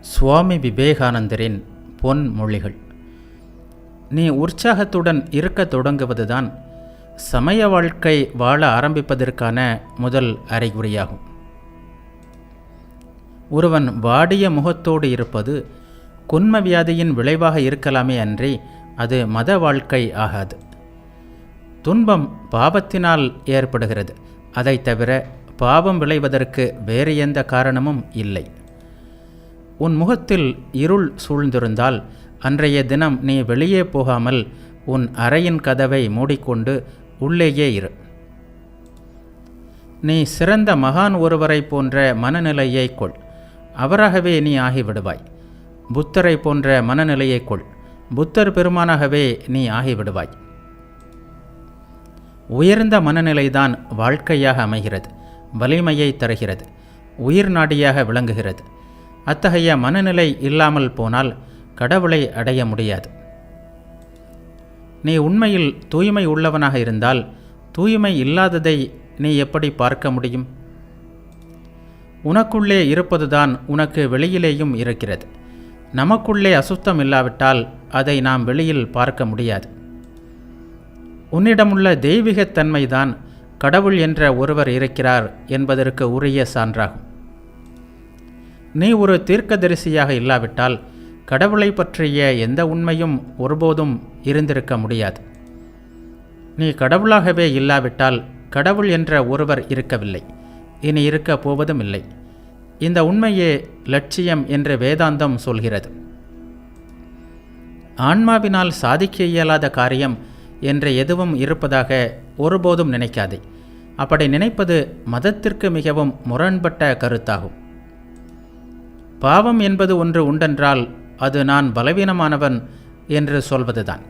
சுவாமி விவேகானந்தரின் பொன்மொழிகள். நீ உற்சாகத்துடன் இருக்கத் தொடங்குவதுதான் சமய வாழ்க்கை வாழ ஆரம்பிப்பதற்கான முதல் அறிகுறியாகும். ஒருவன் வாடிய முகத்தோடு இருப்பது குன்ம வியாதியின் விளைவாக இருக்கலாமே அன்றி அது மத வாழ்க்கை ஆகாது. துன்பம் பாவத்தினால் ஏற்படுகிறது. அதை தவிர பாவம் விளைவதற்கு வேறு எந்த காரணமும் இல்லை. உன் முகத்தில் இருள் சூழ்ந்திருந்தால் அன்றைய தினம் நீ வெளியே போகாமல் உன் அறையின் கதவை மூடிக்கொண்டு உள்ளேயே இரு. நீ சிறந்த மகான் ஒருவரை போன்ற மனநிலையை கொள். அவராகவே நீ ஆகிவிடுவாய். புத்தரை போன்ற மனநிலையை கொள். புத்தர் பெருமானாகவே நீ ஆகிவிடுவாய். உயர்ந்த மனநிலைதான் வாழ்க்கையாக அமைகிறது, வலிமையை தருகிறது, உயிர் நாடியாக விளங்குகிறது. அத்தகைய மனநிலை இல்லாமல் போனால் கடவுளை அடைய முடியாது. நீ உண்மையில் தூய்மை உள்ளவனாக இருந்தால் தூய்மை இல்லாததை நீ எப்படி பார்க்க முடியும்? உனக்குள்ளே இருப்பதுதான் உனக்கு வெளியிலேயும் இருக்கிறது. நமக்குள்ளே அசுத்தம் இல்லாவிட்டால் அதை நாம் வெளியில் பார்க்க முடியாது. உன்னிடமுள்ள தெய்வீகத்தன்மைதான் கடவுள் என்ற ஒருவர் இருக்கிறார் என்பதற்கு உரிய சான்றாகும். நீ ஒரு தீர்க்கதரிசியாக இல்லாவிட்டால் கடவுளை பற்றிய எந்த உண்மையும் ஒருபோதும் இருந்திருக்க முடியாது. நீ கடவுளாகவே இல்லாவிட்டால் கடவுள் என்ற ஒருவர் இருக்கவில்லை, இனி இருக்க போவதும் இல்லை. இந்த உண்மையே லட்சியம் என்று வேதாந்தம் சொல்கிறது. ஆன்மாவினால் சாதிக்க இயலாத காரியம் என்று எதுவும் இருப்பதாக ஒருபோதும் நினைக்காதே. அப்படி நினைப்பது மதத்திற்கு மிகவும் முரண்பட்ட கருத்தாகும். பாவம் என்பது ஒன்று உண்டென்றால் அது நான் பலவீனமானவன் என்று சொல்வதுதான்.